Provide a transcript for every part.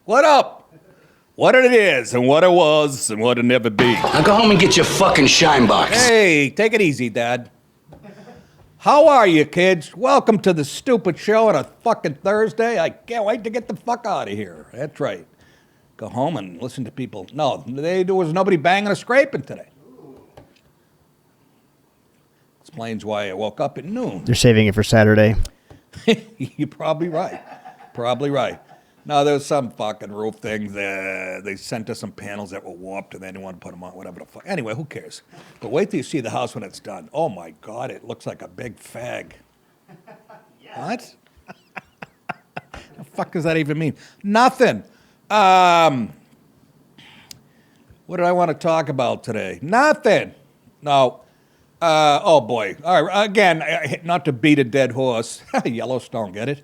What up? What it is and what it was and what it never be. Now go home and get your fucking shine box. Hey, take it easy, Dad. How are you, kids? Welcome to the stupid show on a fucking Thursday. I can't wait to get the fuck out of here. That's right. Go home and listen to people. No, there was nobody banging or scraping today. Explains why I woke up at noon. They're saving it for Saturday. You're probably right. Probably right. No, there was some fucking roof thing. They sent us some panels that were warped, and they didn't want to put them on, whatever the fuck. Anyway, who cares? But wait till you see the house when it's done. Oh, my God, it looks like a big fag. What? The fuck does that even mean? Nothing. What did I want to talk about today? Nothing. No. Oh, boy. All right, again, not to beat a dead horse. Yellowstone, get it?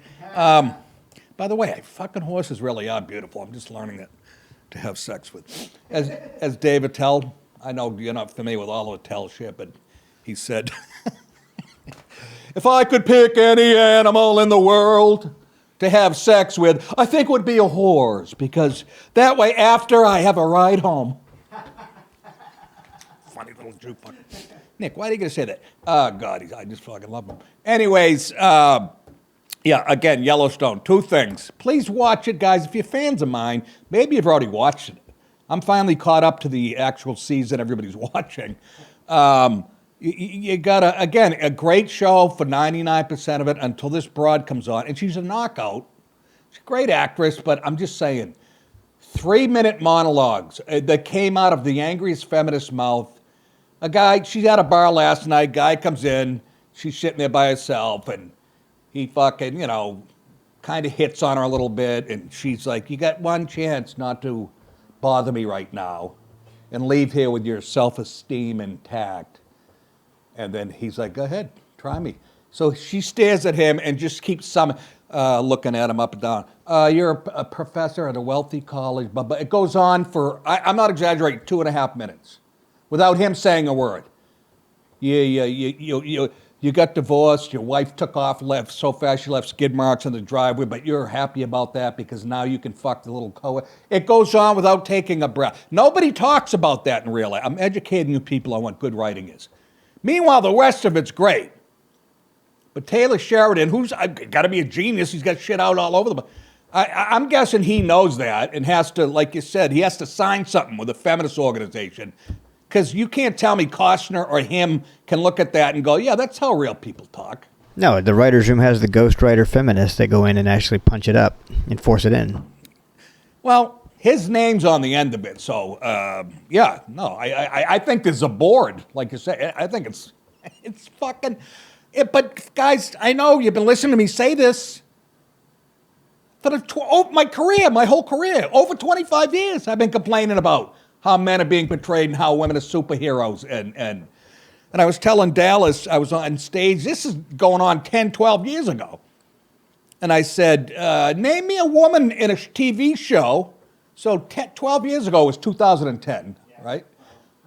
By the way, fucking horses really are beautiful. I'm just learning to have sex with. As Dave Attell, I know you're not familiar with all of Attell shit, but he said, if I could pick any animal in the world to have sex with, I think it would be a horse, because that way after I have a ride home. Funny little Jew fucker. Nick, why are you going to say that? Oh, God, I just fucking love him. Anyways, yeah, again, Yellowstone, two things. Please watch it, guys. If you're fans of mine, maybe you've already watched it. I'm finally caught up to the actual season everybody's watching. You got, again, a great show for 99% of it until this broad comes on. And she's a knockout. She's a great actress, but I'm just saying, 3-minute monologues that came out of the angriest feminist's mouth. A guy, she's at a bar last night, guy comes in, she's sitting there by herself, and he fucking, kind of hits on her a little bit, and she's like, you got one chance not to bother me right now and leave here with your self-esteem intact. And then he's like, go ahead, try me. So she stares at him and just keeps looking at him up and down. You're a professor at a wealthy college, but it goes on for, I'm not exaggerating, 2.5 minutes without him saying a word. You got divorced, your wife took off, left so fast she left skid marks on the driveway, but you're happy about that because now you can fuck the little co. It goes on without taking a breath. Nobody talks about that in real life. I'm educating you people on what good writing is. Meanwhile, the rest of it's great. But Taylor Sheridan, who's got to be a genius, he's got shit out all over the place. I'm guessing he knows that and has to, like you said, he has to sign something with a feminist organization. Because you can't tell me Costner or him can look at that and go, yeah, that's how real people talk. No, the writer's room has the ghostwriter feminists that go in and actually punch it up and force it in. Well, his name's on the end of it, so, yeah, no, I think there's a board, like you say. I think it's fucking... but, guys, I know you've been listening to me say this for my whole career. Over 25 years I've been complaining about how men are being portrayed and how women are superheroes. And I was telling Dallas, I was on stage, this is going on 10, 12 years ago. And I said, name me a woman in a TV show. So 12 years ago was 2010, right?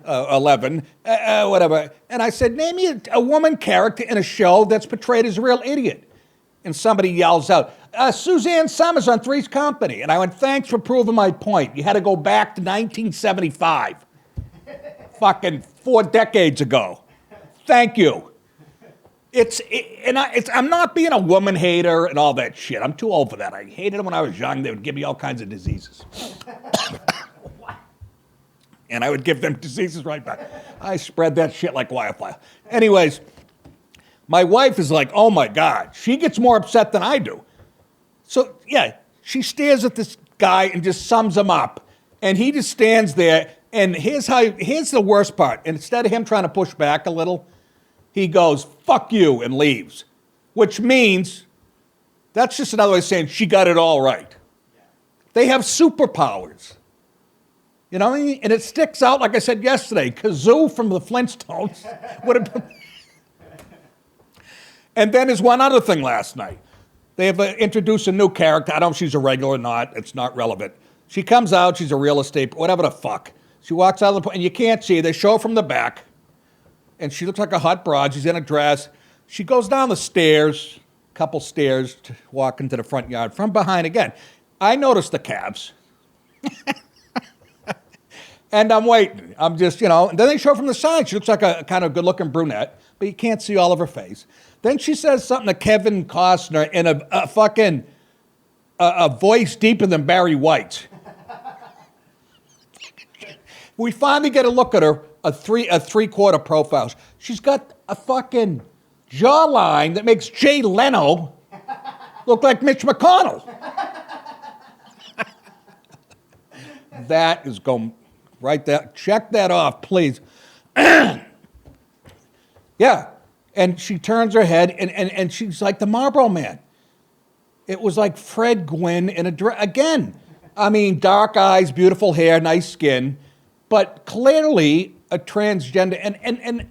11, whatever. And I said, name me a woman character in a show that's portrayed as a real idiot. And somebody yells out, Suzanne Summers on Three's Company. And I went, thanks for proving my point. You had to go back to 1975. Fucking 4 decades ago. Thank you. I'm not being a woman hater and all that shit. I'm too old for that. I hated them when I was young. They would give me all kinds of diseases. And I would give them diseases right back. I spread that shit like wildfire. Anyways, my wife is like, oh my God. She gets more upset than I do. So, yeah, she stares at this guy and just sums him up. And he just stands there. And here's the worst part. And instead of him trying to push back a little, he goes, fuck you, and leaves. Which means, that's just another way of saying she got it all right. They have superpowers. You know what I mean? And it sticks out, like I said yesterday. Kazoo from the Flintstones would have been... And then there's one other thing last night. They have introduced a new character. I don't know if she's a regular or not. It's not relevant. She comes out. She's a real estate, whatever the fuck. She walks out of the, and you can't see her. They show her from the back. And she looks like a hot broad. She's in a dress. She goes down the stairs, couple stairs, to walk into the front yard. From behind again. I noticed the calves. And I'm waiting. I'm just, and then they show from the side. She looks like a kind of good-looking brunette, but you can't see all of her face. Then she says something to Kevin Costner in a fucking voice deeper than Barry White's. We finally get a look at her, a three-quarter profile. She's got a fucking jawline that makes Jay Leno look like Mitch McConnell. That is going right there. Check that off, please. Yeah. And she turns her head, and she's like the Marlboro Man. It was like Fred Gwynn in a dress. Again, I mean, dark eyes, beautiful hair, nice skin, but clearly a transgender. And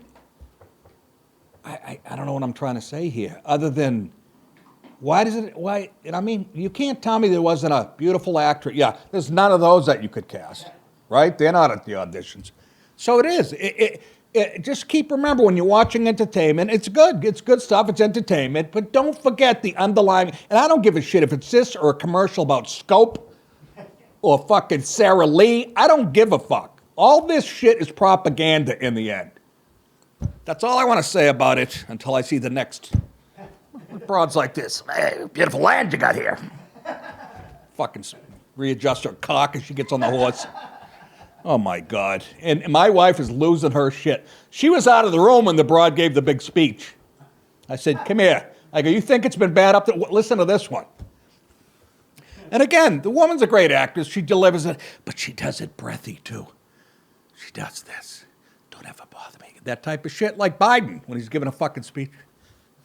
I don't know what I'm trying to say here, other than why, I mean, you can't tell me there wasn't a beautiful actress. Yeah, there's none of those that you could cast, right? They're not at the auditions. So it is. Just keep remember when you're watching entertainment, it's good. It's good stuff. It's entertainment. But don't forget the underlying, and I don't give a shit if it's this or a commercial about Scope or fucking Sara Lee. I don't give a fuck. All this shit is propaganda in the end. That's all I want to say about it until I see the next broads like this. Hey, beautiful land you got here. Fucking readjust her cock as she gets on the horse. Oh, my God. And my wife is losing her shit. She was out of the room when the broad gave the big speech. I said, come here. I go, you think it's been bad up to... Listen to this one. And again, the woman's a great actress. She delivers it, but she does it breathy, too. She does this. Don't ever bother me. That type of shit, like Biden when he's giving a fucking speech.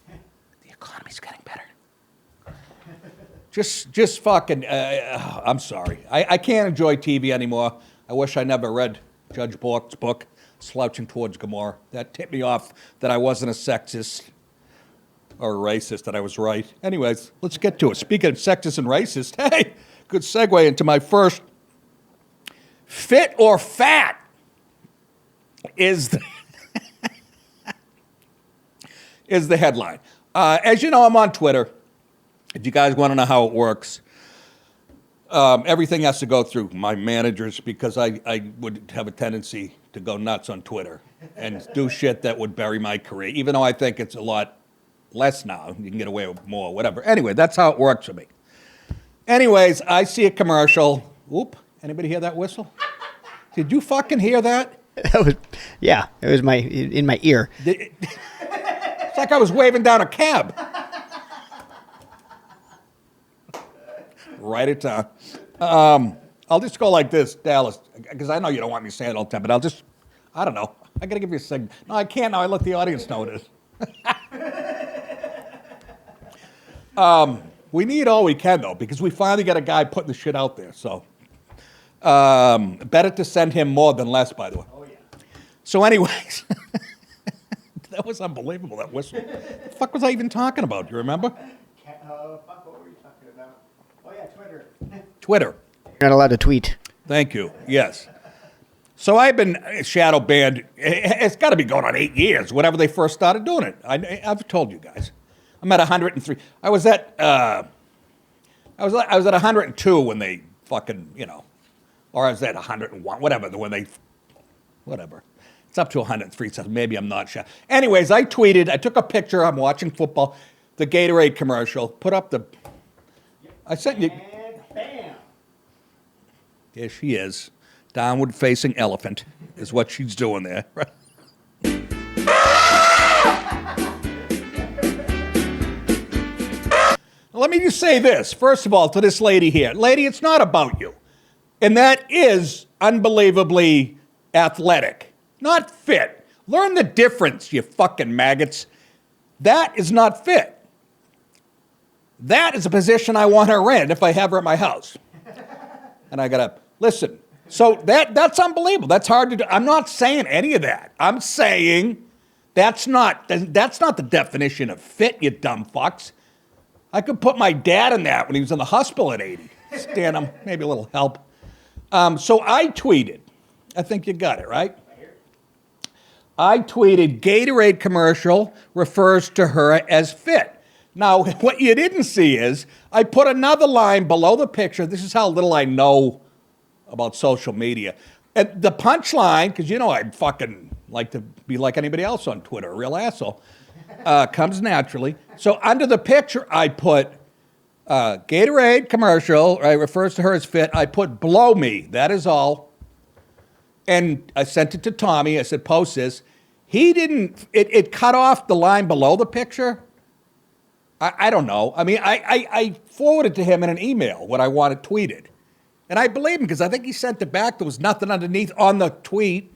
The economy's getting better. Just fucking... I'm sorry. I can't enjoy TV anymore. I wish I never read Judge Bork's book, Slouching Towards Gomorrah. That tipped me off that I wasn't a sexist or a racist, that I was right. Anyways, let's get to it. Speaking of sexist and racist, hey, good segue into my first. Fit or fat is the, is the headline. As you know, I'm on Twitter. If you guys want to know how it works, everything has to go through my managers because I would have a tendency to go nuts on Twitter and do shit that would bury my career, even though I think it's a lot less now. You can get away with more, whatever. Anyway, that's how it works for me. Anyways, I see a commercial. Whoop. Anybody hear that whistle? Did you fucking hear that? That was, yeah, it was in my ear. It's like I was waving down a cab. Write it down. I'll just go like this, Dallas, because I know you don't want me to say it all the time, but I don't know. I got to give you a segment. No, I can't now. I let the audience know it is. We need all we can, though, because we finally got a guy putting the shit out there. So better to send him more than less, by the way. Oh, yeah. So anyways, that was unbelievable, that whistle. The fuck was I even talking about? You remember? Fuck, what were you talking about? Oh, yeah, Twitter. Twitter. You're not allowed to tweet. Thank you. Yes. So I've been shadow banned. It's got to be going on 8 years, whenever they first started doing it. I've told you guys. I'm at 103. I was at 102 when they fucking, or I was at 101, whatever. Whatever. It's up to 103. So maybe I'm not sure. Anyways, I tweeted. I took a picture. I'm watching football. The Gatorade commercial. Put up the. I sent you. And bam. There she is. Downward facing elephant is what she's doing there. Let me just say this, first of all, to this lady here. Lady, it's not about you. And that is unbelievably athletic, not fit. Learn the difference, you fucking maggots. That is not fit. That is a position I want her in if I have her at my house. And I gotta, listen, so that's unbelievable. That's hard to do. I'm not saying any of that. I'm saying that's not the definition of fit, you dumb fucks. I could put my dad in that when he was in the hospital at 80. Stand him, maybe a little help. So I tweeted. I think you got it, right? I tweeted, Gatorade commercial refers to her as fit. Now, what you didn't see is I put another line below the picture. This is how little I know about social media. And the punchline, because you know I fucking like to be like anybody else on Twitter, a real asshole, comes naturally. So under the picture, I put Gatorade commercial, right, refers to her as fit. I put blow me, that is all. And I sent it to Tommy. I said, post this. He didn't, it cut off the line below the picture. I don't know. I mean, I forwarded to him in an email what I wanted tweeted. And I believe him because I think he sent it back. There was nothing underneath on the tweet.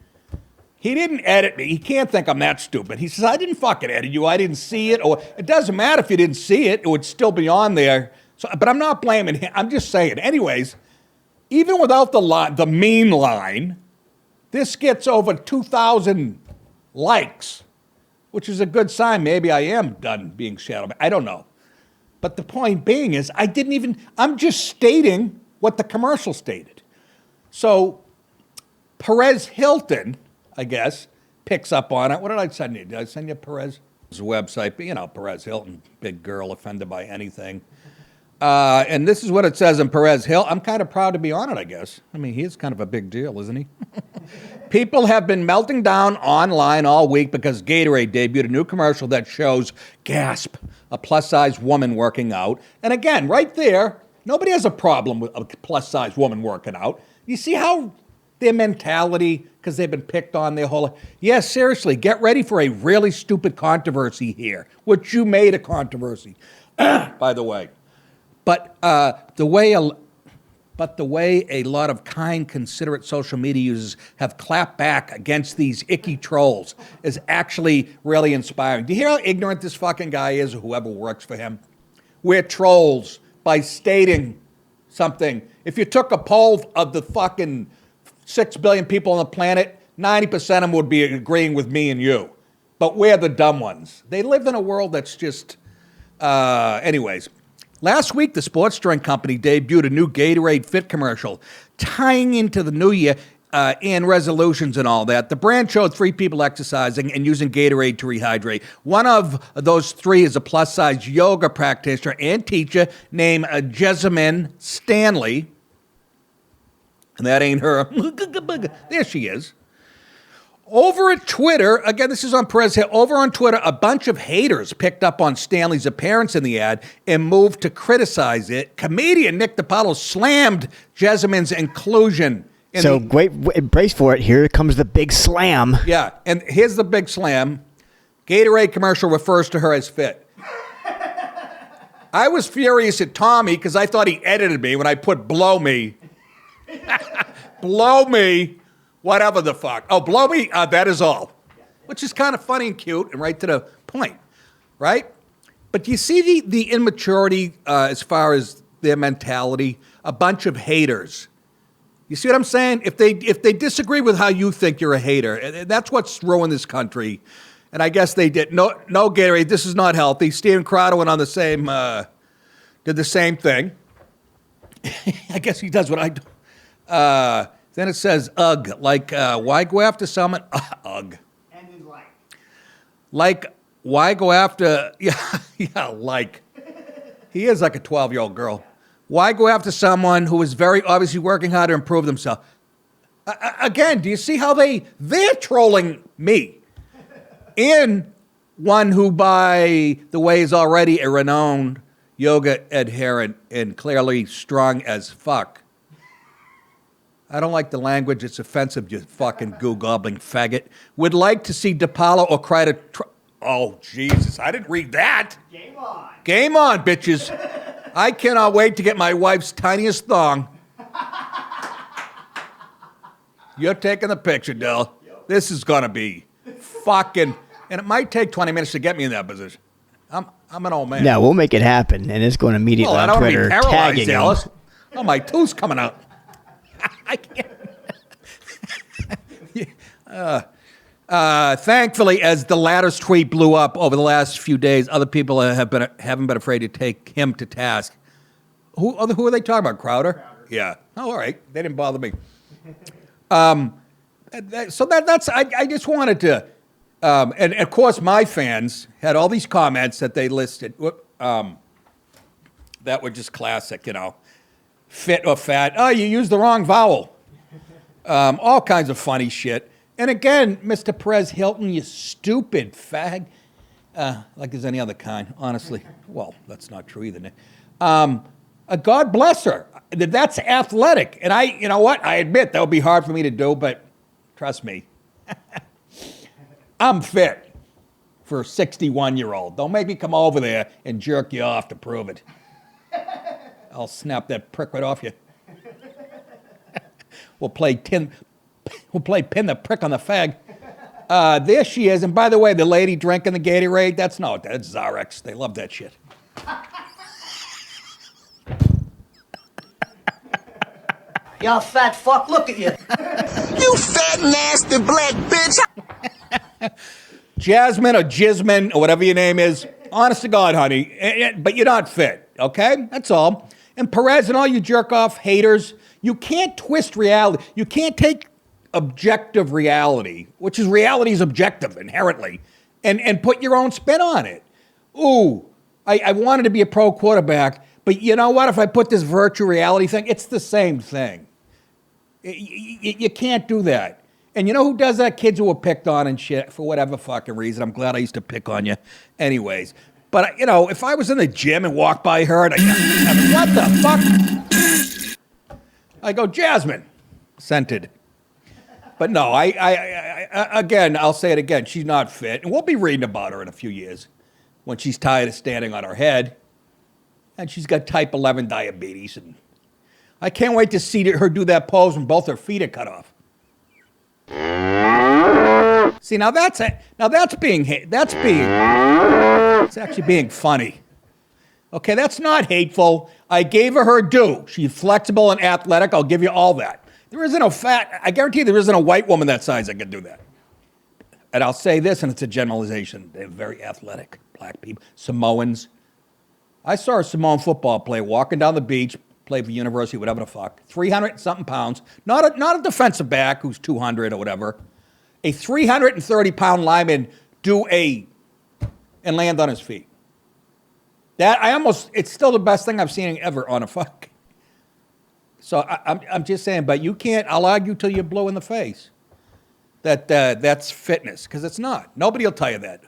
He didn't edit me. He can't think I'm that stupid. He says, I didn't fucking edit you. I didn't see it. Or it doesn't matter if you didn't see it. It would still be on there. So, but I'm not blaming him. I'm just saying. Anyways, even without the mean line, this gets over 2,000 likes, which is a good sign. Maybe I am done being shadowed. I don't know. But the point being is I'm just stating what the commercial stated. So Perez Hilton, I guess, picks up on it. What did I send you? Did I send you Perez's website? But, you know, Perez Hilton, big girl, offended by anything. And this is what it says in Perez Hilton. I'm kind of proud to be on it, I guess. I mean, he is kind of a big deal, isn't he? People have been melting down online all week because Gatorade debuted a new commercial that shows, gasp, a plus-size woman working out. And again, right there, nobody has a problem with a plus-size woman working out. You see how their mentality, because they've been picked on their whole life. Yes, seriously, get ready for a really stupid controversy here, which you made a controversy, by the way. But the way a lot of kind, considerate social media users have clapped back against these icky trolls is actually really inspiring. Do you hear how ignorant this fucking guy is, or whoever works for him? We're trolls by stating something. If you took a poll of the fucking 6 billion people on the planet, 90% of them would be agreeing with me and you. But we're the dumb ones. They live in a world that's just... anyways. Last week, the sports drink company debuted a new Gatorade Fit commercial, tying into the new year and resolutions and all that. The brand showed 3 people exercising and using Gatorade to rehydrate. One of those 3 is a plus-size yoga practitioner and teacher named Jessamine Stanley. And that ain't her. There she is. Over at Twitter, again, this is on Perez Hill, over on Twitter, a bunch of haters picked up on Stanley's appearance in the ad and moved to criticize it. Comedian Nick DiPaolo slammed Jessamine's inclusion. Brace for it. Here comes the big slam. Yeah, and here's the big slam. Gatorade commercial refers to her as fit. I was furious at Tommy because I thought he edited me when I put blow me. Blow me. Whatever the fuck. Oh, blow me, that is all. Which is kind of funny and cute and right to the point, right? But you see the immaturity as far as their mentality? A bunch of haters. You see what I'm saying? If they disagree with how you think, you're a hater. That's what's ruined this country. And I guess they did. No, Gatorade, this is not healthy. Steven Crowder went on the same, did the same thing. I guess he does what I do. Then it says, ugh, like, why go after someone? Ugh. And then like, why go after, like. He is like a 12-year-old girl. Why go after someone who is very obviously working hard to improve themselves? Again, do you see how they're trolling me? And one who, by the way, is already a renowned yoga adherent and clearly strong as fuck. I don't like the language. It's offensive, you fucking goo-gobbling faggot. Would like to see DiPaolo or cry to... Oh, Jesus, I didn't read that. game on. Game on, bitches. I cannot wait to get my wife's tiniest thong. You're taking the picture, Dill. This is going to be fucking... And it might take 20 minutes to get me in that position. I'm an old man. No, we'll make it happen, and it's going immediately I on don't want to Twitter be paralyzed, tagging him. Alice. Oh, my tooth's coming out. I can't. Thankfully, as the latter's tweet blew up over the last few days, other people haven't been afraid to take him to task. Who are they talking about? Crowder? Yeah. Oh, all right. They didn't bother me. So that's. I just wanted to, and of course, my fans had all these comments that they listed. That were just classic, you know. Fit or fat. Oh, you used the wrong vowel. All kinds of funny shit. And again, Mr. Perez Hilton, you stupid fag. Like there's any other kind, honestly. Well, that's not true either, Nick. God bless her. That's athletic. And you know what? I admit that would be hard for me to do, but trust me. I'm fit for a 61-year-old. Don't make me come over there and jerk you off to prove it. I'll snap that prick right off you. We'll play pin the prick on the fag. There she is. And by the way, the lady drinking the Gatorade, that's Zarex. They love that shit. Y'all fat fuck, look at you. You fat, nasty black bitch. Jasmine or Jismin or whatever your name is, honest to God, honey, but you're not fit, okay? That's all. And Perez and all you jerk-off haters, you can't twist reality. You can't take objective reality, which is reality is objective inherently, and put your own spin on it. Ooh, I wanted to be a pro quarterback, but you know what? If I put this virtual reality thing, it's the same thing. You can't do that. And you know who does that? Kids who were picked on and shit for whatever fucking reason. I'm glad I used to pick on you anyways. But, you know, if I was in the gym and walked by her and what the fuck? I go, Jasmine, scented. But no, again, I'll say it again. She's not fit. And we'll be reading about her in a few years when she's tired of standing on her head. And she's got type 11 diabetes. And I can't wait to see her do that pose when both her feet are cut off. See, it's actually being funny. Okay, that's not hateful. I gave her due. She's flexible and athletic. I'll give you all that. I guarantee there isn't a white woman that size that can do that. And I'll say this, and it's a generalization. They're very athletic, black people. Samoans. I saw a Samoan football player walking down the beach, played for university, whatever the fuck, 300-something pounds. Not a defensive back who's 200 or whatever. A 330-pound lineman and land on his feet. It's still the best thing I've seen ever on a fuck. So I'm just saying, but you can't, I'll argue till you're blue in the face that that's fitness, because it's not. Nobody will tell you that,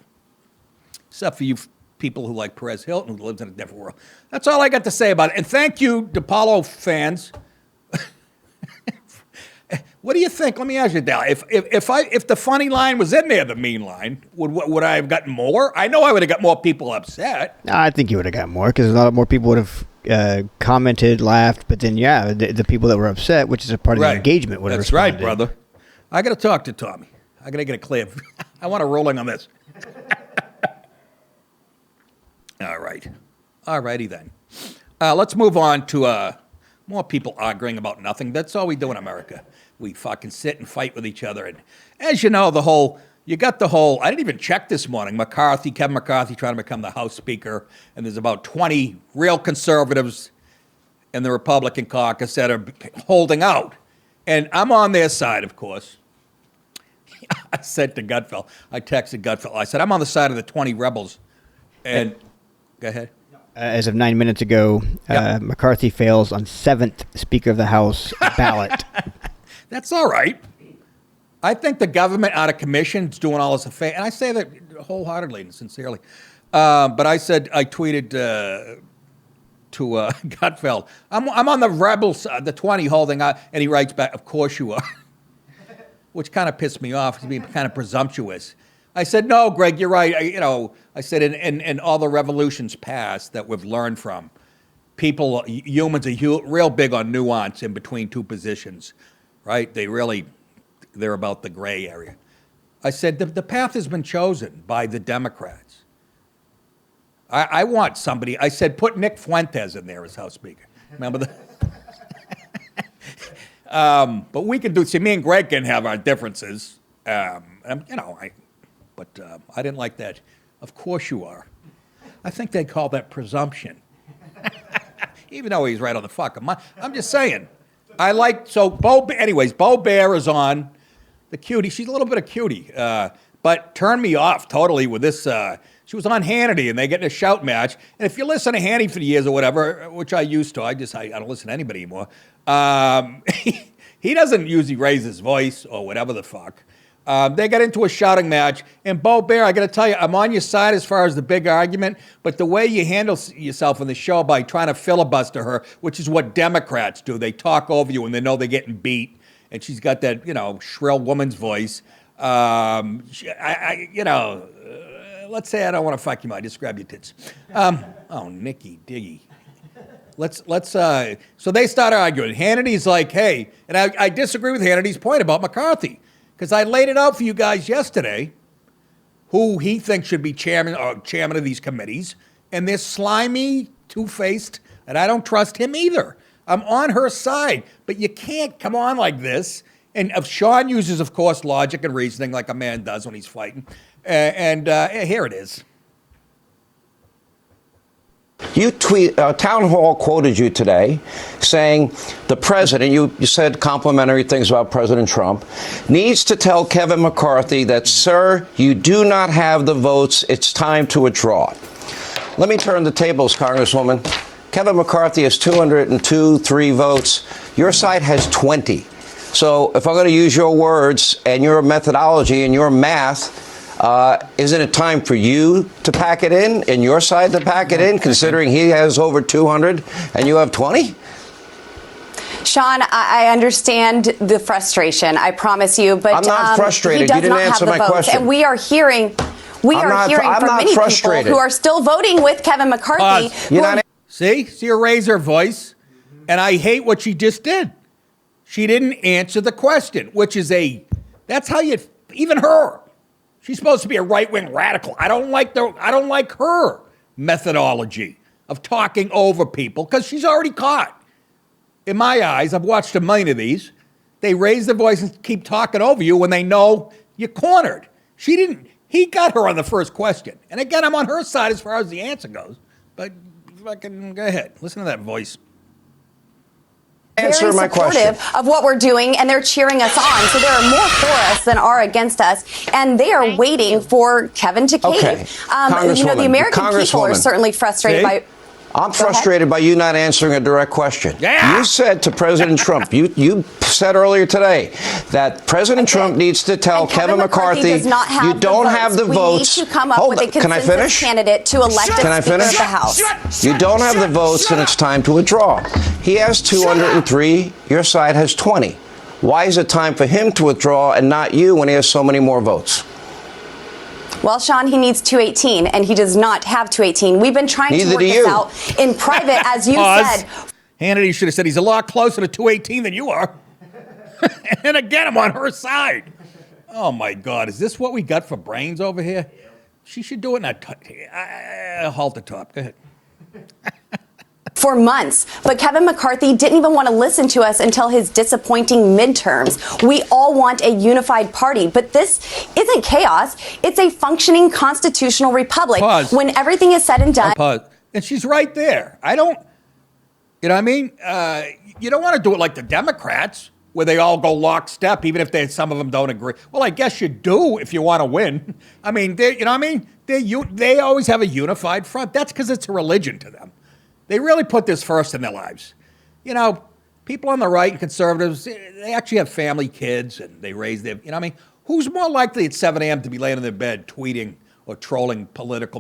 except for you people who like Perez Hilton, who lives in a different world. That's all I got to say about it. And thank you, Paolo fans. What do you think? Let me ask you, Dal. If the funny line was in there, the mean line, would I have gotten more? I know I would have got more people upset. I think you would have got more, because a lot more people would have commented, laughed, but then, the people that were upset, which is a part of the engagement, would have responded. That's right, brother. I got to talk to Tommy. I got to get a clear. I want a ruling on this. All right. All righty then. Let's move on to more people arguing about nothing. That's all we do in America. We fucking sit and fight with each other. And as you know, I didn't even check this morning, Kevin McCarthy trying to become the House Speaker, and there's about 20 real conservatives in the Republican caucus that are holding out. And I'm on their side, of course. I said to Gutfeld, I texted Gutfeld, I said, I'm on the side of the 20 rebels. And go ahead. As of 9 minutes ago, McCarthy fails on 7th Speaker of the House ballot. That's all right. I think the government out of commission is doing all us a favor. And I say that wholeheartedly and sincerely. But I tweeted to Gutfeld, I'm on the rebels, the 20 holding out. And he writes back, of course you are. Which kind of pissed me off. He's being kind of presumptuous. I said, no, Greg, you're right. I said, in all the revolutions past that we've learned from, humans are real big on nuance in between two positions, right? They're about the gray area. I said, the path has been chosen by the Democrats. I want somebody, I said, put Nick Fuentes in there as House Speaker. Remember that? But we can me and Greg can have our differences. But I didn't like that. Of course you are. I think they call that presumption. Even though he's right on the fuck. I'm just saying. Boebert is on. The cutie. She's a little bit of cutie. But turned me off totally with this. She was on Hannity, and they get in a shout match. And if you listen to Hannity for the years or whatever, which I used to, I don't listen to anybody anymore. He doesn't usually raise his voice or whatever the fuck. They got into a shouting match. And Boebert, I got to tell you, I'm on your side as far as the big argument, but the way you handle yourself in the show by trying to filibuster her, which is what Democrats do. They talk over you when they know they're getting beat. And she's got that, shrill woman's voice. Let's say I don't want to fuck you, I just grab your tits. Oh, Nikki Diggy. So they start arguing. Hannity's like, hey, and I disagree with Hannity's point about McCarthy, because I laid it out for you guys yesterday, who he thinks should be chairman of these committees, and they're slimy, two-faced, and I don't trust him either. I'm on her side, but you can't come on like this. And Sean uses, of course, logic and reasoning like a man does when he's fighting. Here it is. You Town Hall quoted you today saying the president, you said complimentary things about President Trump, needs to tell Kevin McCarthy that, sir, you do not have the votes. It's time to withdraw. Let me turn the tables, Congresswoman. Kevin McCarthy has 3 votes. Your side has 20. So if I'm going to use your words and your methodology and your math, isn't it time for you to pack it in and your side to pack it in, considering he has over 200 and you have 20? Sean, I understand the frustration. I promise you, but I'm not frustrated. He does You didn't not answer have the my votes, question. and we are hearing from many people who are still voting with Kevin McCarthy. See her raise her voice, and I hate what she just did. She didn't answer the question, which is that's how you, even her. She's supposed to be a right-wing radical. I don't like her methodology of talking over people, because she's already caught. In my eyes, I've watched a million of these. They raise their voice and keep talking over you when they know you're cornered. She didn't. He got her on the first question. And again, I'm on her side as far as the answer goes. But fucking go ahead. Listen to that voice. Answer my question. Very supportive of what we're doing, and they're cheering us on. So there are more for us than are against us, and they are waiting for Kevin to cave. Okay. The American people are certainly frustrated by. I'm frustrated by you not answering a direct question. Yeah. You said to President Trump, you said earlier today that President Trump needs to tell Kevin McCarthy, you don't have the votes. We need to come up with a consensus candidate to elect a Speaker of the House. You don't have the votes, and it's time to withdraw. He has 203. Your side has 20. Why is it time for him to withdraw and not you when he has so many more votes? Well, Sean, he needs 218, and he does not have 218. We've been trying to work this out in private, as you said. Hannity should have said he's a lot closer to 218 than you are. And again, I'm on her side. Oh, my God. Is this what we got for brains over here? She should do it in a halt the top. Go ahead. For months. But Kevin McCarthy didn't even want to listen to us until his disappointing midterms. We all want a unified party, but this isn't chaos. It's a functioning constitutional republic. Pause. When everything is said and done. Pause. And she's right there. You know what I mean? You don't want to do it like the Democrats, where they all go lockstep, even if some of them don't agree. Well, I guess you do if you want to win. I mean, they always have a unified front. That's because it's a religion to them. They really put this first in their lives. People on the right and conservatives, they actually have family, kids, and they raise their, who's more likely at 7 a.m. to be laying in their bed tweeting or trolling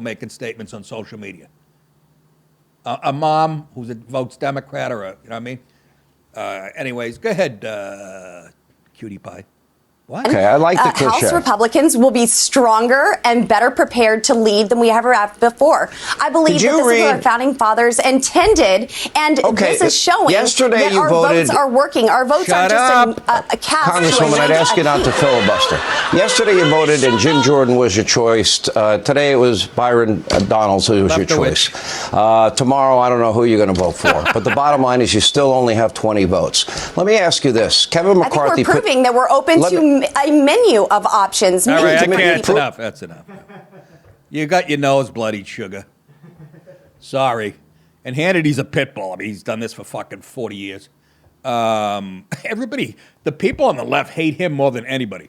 making statements on social media? A mom who votes Democrat or anyways, go ahead, cutie pie. What? Okay, I like the cliche. House Republicans will be stronger and better prepared to lead than we ever have before. I believe that this is what our founding fathers intended, and this is showing that our votes are working. Our votes aren't just a cast. Congresswoman, I'd ask you not to filibuster. Yesterday you voted and Jim Jordan was your choice. Today it was Byron Donalds who was your choice. Tomorrow I don't know who you're going to vote for. But the bottom line is you still only have 20 votes. Let me ask you this. Kevin McCarthy... I think we're proving that we're open to a menu of options. All right, that's enough. That's enough. You got your nose bloodied, sugar. Sorry. And Hannity's a pit bull. I mean, he's done this for fucking 40 years. Everybody, the people on the left hate him more than anybody.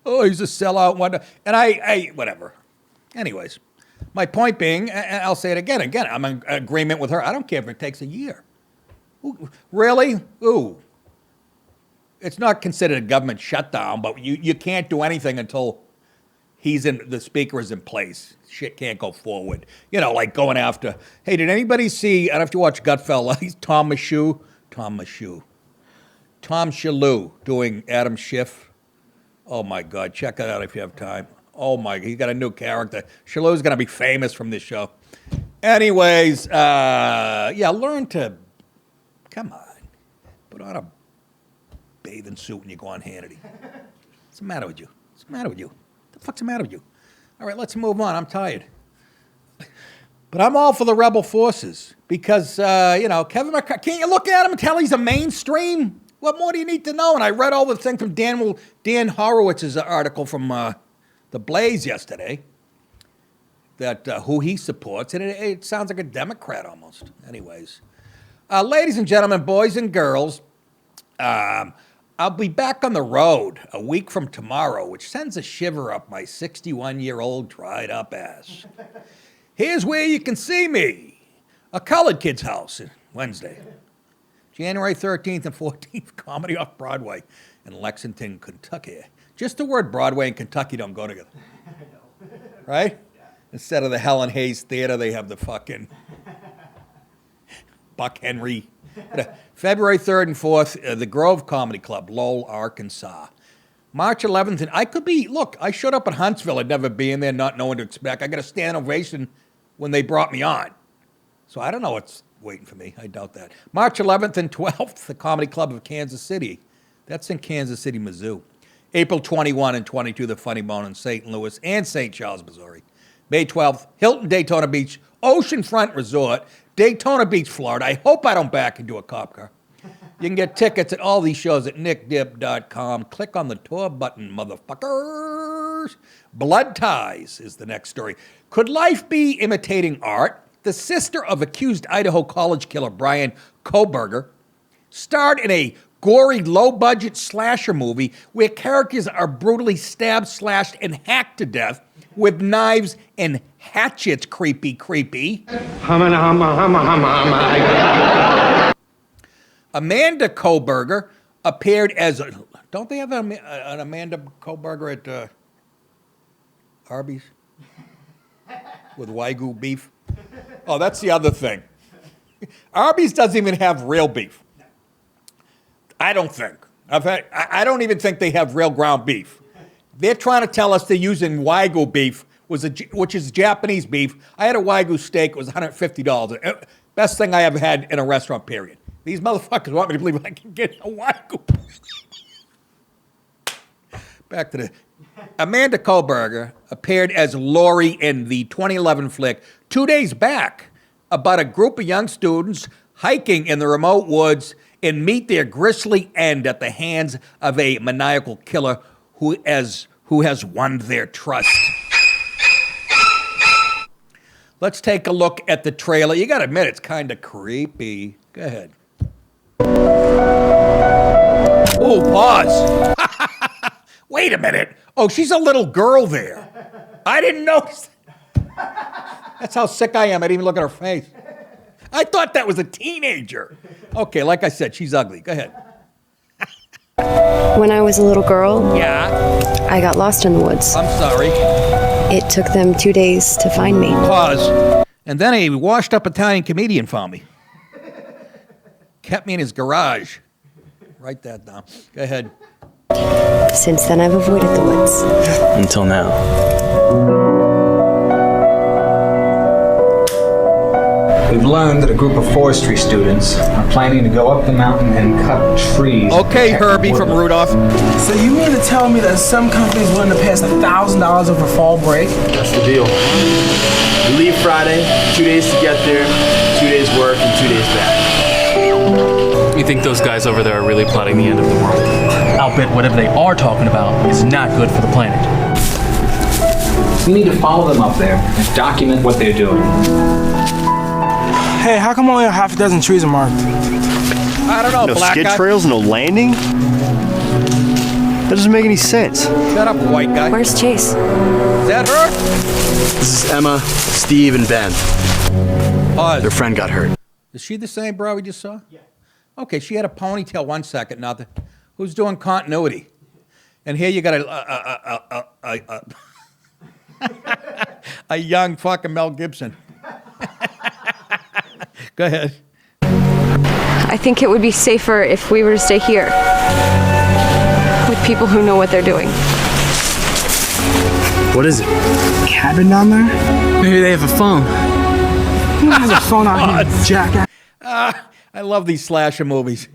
Oh, he's a sellout. And I whatever. Anyways, my point being, and I'll say it again, I'm in agreement with her. I don't care if it takes a year. Really? Ooh. it's not considered a government shutdown, but you can't do anything until the speaker is in place. Shit can't go forward. You know, like going after, hey, did anybody see, I don't know if you watch Gutfella, Tom Shalhoub doing Adam Schiff. Oh my God, check it out if you have time. Oh my, he got a new character. Shalhoub's going to be famous from this show. Anyways, learn to, come on, put on a bathing suit when you go on Hannity. What's the matter with you? What's the matter with you? What the fuck's the matter with you? All right, let's move on. I'm tired. But I'm all for the rebel forces because, Kevin McCarthy, can't you look at him and tell he's a mainstream? What more do you need to know? And I read all the thing from Dan Horowitz's article from The Blaze yesterday, that who he supports, and it sounds like a Democrat almost. Anyways, ladies and gentlemen, boys and girls, I'll be back on the road a week from tomorrow, which sends a shiver up my 61-year-old dried-up ass. Here's where you can see me. A colored kid's house, Wednesday. January 13th and 14th, comedy off Broadway in Lexington, Kentucky. Just the word Broadway and Kentucky don't go together. Right? Instead of the Helen Hayes Theater, they have the fucking Buck Henry. February 3rd and 4th, the Grove Comedy Club, Lowell, Arkansas. March 11th, and I showed up at Huntsville. I'd never been there, not knowing what to expect. I got a standing ovation when they brought me on. So I don't know what's waiting for me. I doubt that. March 11th and 12th, the Comedy Club of Kansas City. That's in Kansas City, Missouri. April 21 and 22, the Funny Bone in St. Louis and St. Charles, Missouri. May 12th, Hilton Daytona Beach Oceanfront Resort, Daytona Beach, Florida. I hope I don't back into a cop car. You can get tickets at all these shows at nickdip.com. Click on the tour button, motherfuckers. Blood Ties is the next story. Could life be imitating art? The sister of accused Idaho college killer Brian Koberger starred in a gory, low-budget slasher movie where characters are brutally stabbed, slashed, and hacked to death with knives and hatchets. Creepy. Amanda Koberger appeared as... Don't they have an Amanda Koberger at Arby's? With Wagyu beef? Oh, that's the other thing. Arby's doesn't even have real beef. I don't think. I don't even think they have real ground beef. They're trying to tell us they're using Wagyu beef, which is Japanese beef. I had a Wagyu steak. It was $150. Best thing I ever had in a restaurant, period. These motherfuckers want me to believe I can get a Wagyu. Back to the... Amanda Koberger appeared as Lori in the 2011 flick 2 days back about a group of young students hiking in the remote woods and meet their grisly end at the hands of a maniacal killer who has won their trust. Let's take a look at the trailer. You got to admit, it's kind of creepy. Go ahead. Oh, pause. Wait a minute. Oh, she's a little girl there. I didn't notice. That's how sick I am. I didn't even look at her face. I thought that was a teenager. Okay, like I said, she's ugly. Go ahead. When I was a little girl, Yeah, I got lost in the woods. I'm sorry. It took them 2 days to find me. Pause. And then a washed-up Italian comedian found me. Kept me in his garage. Write that down. Go ahead. Since then, I've avoided the woods. Until now. We've learned that a group of forestry students are planning to go up the mountain and cut trees. Okay, Herbie from Rudolph. So you mean to tell me that some company's willing to pay us $1,000 over fall break? That's the deal. We leave Friday, 2 days to get there, 2 days work, and 2 days back. You think those guys over there are really plotting the end of the world? I'll bet whatever they are talking about is not good for the planet. We need to follow them up there and document what they're doing. Hey, how come only a half a dozen trees are marked? I don't know, No black skid guy. trails, no landing? That doesn't make any sense. Shut up, white guy. Where's Chase? Is that her? This is Emma, Steve, and Ben. Pause. Their friend got hurt. Is she the same bro we just saw? Yeah. Okay, she had a ponytail 1 second. Now, Who's doing continuity? And here you got a young fucking Mel Gibson. Go ahead. I think it would be safer if we were to stay here with people who know what they're doing. What is it? Cabin down there? Maybe they have a phone. Who has a phone out here, jackass? I love these slasher movies.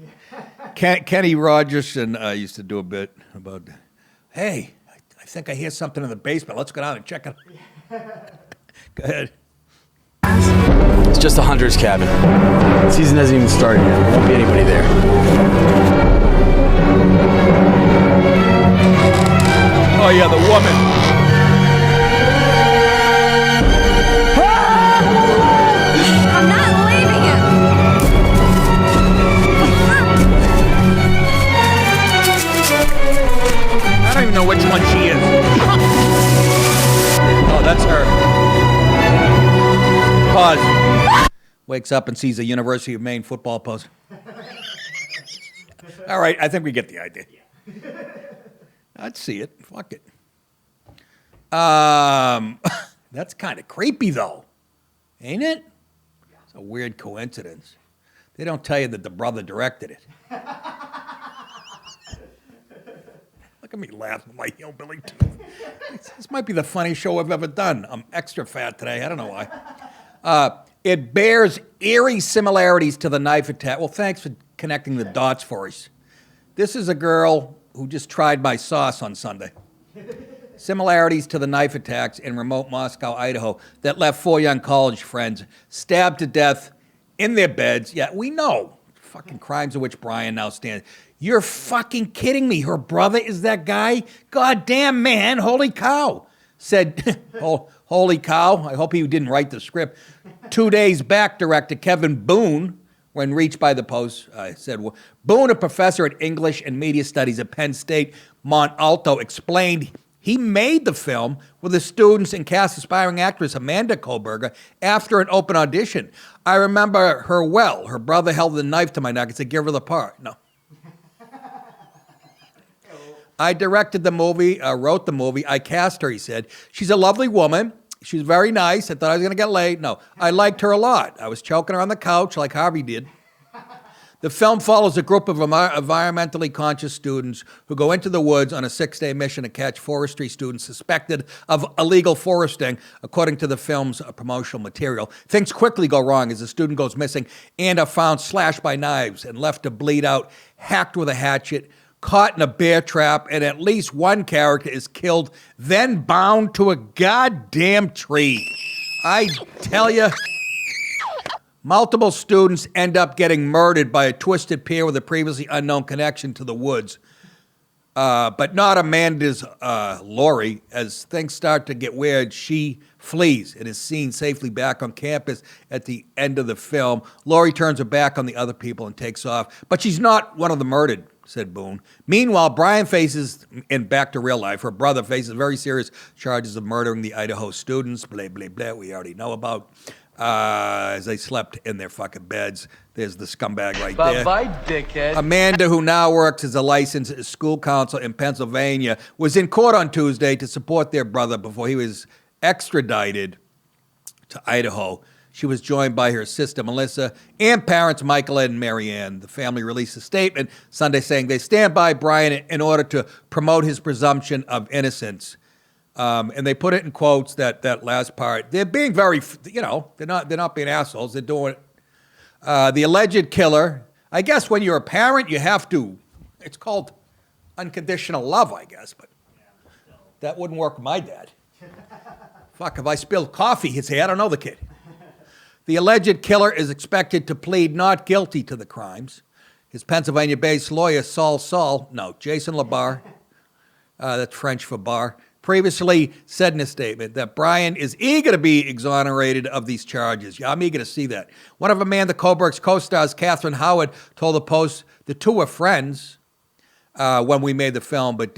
Kenny Rogers used to do a bit about, hey, I think I hear something in the basement. Let's go down and check it out. Go ahead. It's just a hunter's cabin. The season hasn't even started yet. There won't be anybody there. Oh, yeah, the woman. I'm not leaving him. I don't even know which one she is. Oh, that's her. Pause. Wakes up and sees a University of Maine football poster. All right, I think we get the idea. I'd see it. Fuck it. That's kind of creepy, though. Ain't it? It's a weird coincidence. They don't tell you that the brother directed it. Look at me laughing at my hillbilly tooth. This might be the funniest show I've ever done. I'm extra fat today. I don't know why. It bears eerie similarities to the knife attack. Well, thanks for connecting the dots for us. This is a girl who just tried my sauce on Sunday. Similarities to the knife attacks in remote Moscow, Idaho, that left 4 young college friends stabbed to death in their beds. Yeah, we know. Fucking crimes of which Brian now stands. You're fucking kidding me. Her brother is that guy? God damn, man. Holy cow. Said, holy cow. I hope he didn't write the script. 2 days back, director Kevin Boone, when reached by the Post, said, well, Boone, a professor at English and Media Studies at Penn State, Mont Alto, explained he made the film with the students and cast aspiring actress Amanda Kohlberger after an open audition. I remember her well. Her brother held the knife to my neck and said, give her the part. No. I directed the movie, wrote the movie. I cast her, he said. She's a lovely woman. She's very nice. I thought I was going to get laid. No, I liked her a lot. I was choking her on the couch like Harvey did. The film follows a group of environmentally conscious students who go into the woods on a 6-day mission to catch forestry students suspected of illegal foresting, according to the film's promotional material. Things quickly go wrong as the student goes missing and are found slashed by knives and left to bleed out, hacked with a hatchet, caught in a bear trap, and at least one character is killed, then bound to a goddamn tree. I tell you, multiple students end up getting murdered by a twisted peer with a previously unknown connection to the woods. But not Amanda's Lori. As things start to get weird, she flees and is seen safely back on campus at the end of the film. Lori turns her back on the other people and takes off. But she's not one of the murdered, said Boone. Meanwhile, Brian faces, in back to real life, her brother faces very serious charges of murdering the Idaho students, blah, blah, blah, we already know about, as they slept in their fucking beds. There's the scumbag right there. Bye-bye, dickhead. Amanda, who now works as a licensed school counselor in Pennsylvania, was in court on Tuesday to support their brother before he was extradited to Idaho. She was joined by her sister, Melissa, and parents, Michael and Marianne. The family released a statement Sunday saying they stand by Brian in order to promote his presumption of innocence. And they put it in quotes, that last part. They're being very, they're not being assholes. They're doing it. The alleged killer, I guess when you're a parent, you have to, it's called unconditional love, I guess, but that wouldn't work with my dad. Fuck, if I spilled coffee, he'd say, I don't know the kid. The alleged killer is expected to plead not guilty to the crimes. His Pennsylvania-based lawyer, Jason Labar, that's French for bar, previously said in a statement that Brian is eager to be exonerated of these charges. Yeah, I'm eager to see that. One of Amanda Kohlberg's co-stars, Catherine Howard, told the Post the two were friends. when we made the film, but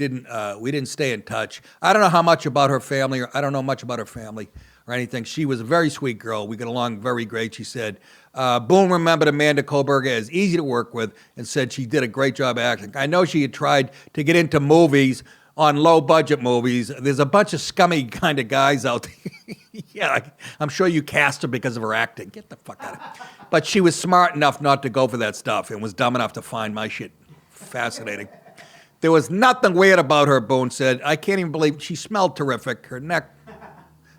we didn't stay in touch. I don't know how much about her family, or I don't know much about her family or anything. She was a very sweet girl. We got along very great. She said, Boone remembered Amanda Kohlberger as easy to work with and said she did a great job acting. I know she had tried to get into movies, on low-budget movies. There's a bunch of scummy kind of guys out there. Yeah, I'm sure you cast her because of her acting. Get the fuck out of here. But she was smart enough not to go for that stuff and was dumb enough to find my shit fascinating. There was nothing weird about her, Boone said. I can't even believe she smelled terrific. Her neck.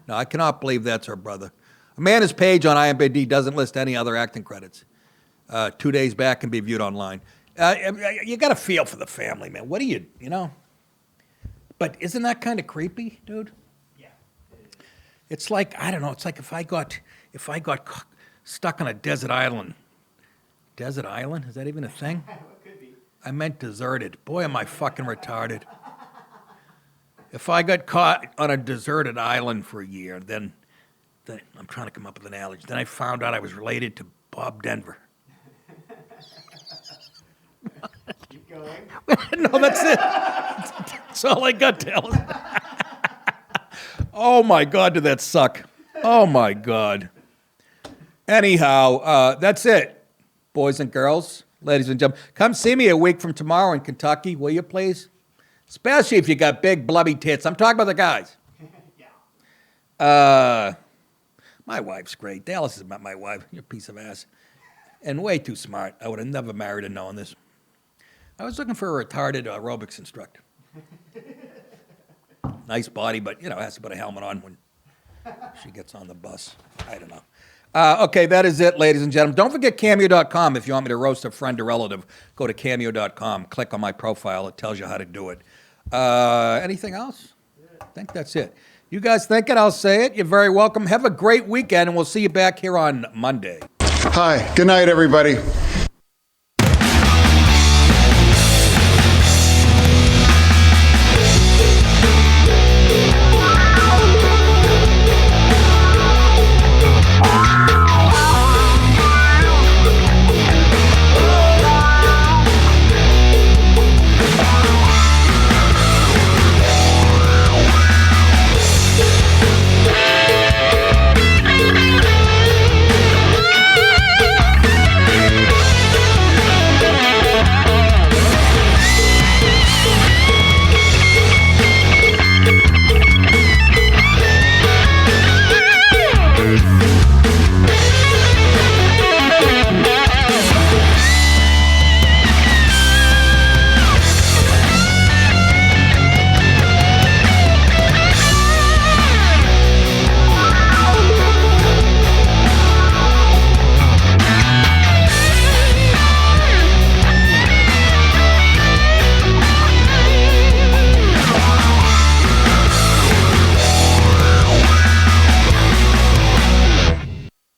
No, I cannot believe that's her brother. Amanda's page on IMDb doesn't list any other acting credits. 2 days back can be viewed online. You got to feel for the family, man. What do you know? But isn't that kind of creepy, dude? Yeah. It's like, I don't know, it's like if I got stuck on a desert island. Desert island? Is that even a thing? It could be. I meant deserted. Boy, am I fucking retarded. If I got caught on a deserted island for a year, then I'm trying to come up with an analogy. Then I found out I was related to Bob Denver. Keep going. No, that's it. That's all I got to tell. Oh my God, did that suck? Oh my God. Anyhow, that's it, boys and girls, ladies and gentlemen. Come see me a week from tomorrow in Kentucky, will you please? Especially if you got big blubby tits. I'm talking about the guys. My wife's great. Dallas has met my wife. You're a piece of ass. And way too smart. I would have never married her knowing this. I was looking for a retarded aerobics instructor. Nice body, but, has to put a helmet on when she gets on the bus. I don't know. Okay, that is it, ladies and gentlemen. Don't forget Cameo.com. If you want me to roast a friend or relative, go to Cameo.com. Click on my profile. It tells you how to do it. Anything else? I think that's it. You guys think it, I'll say it. You're very welcome. Have a great weekend, and we'll see you back here on Monday. Hi, good night, everybody.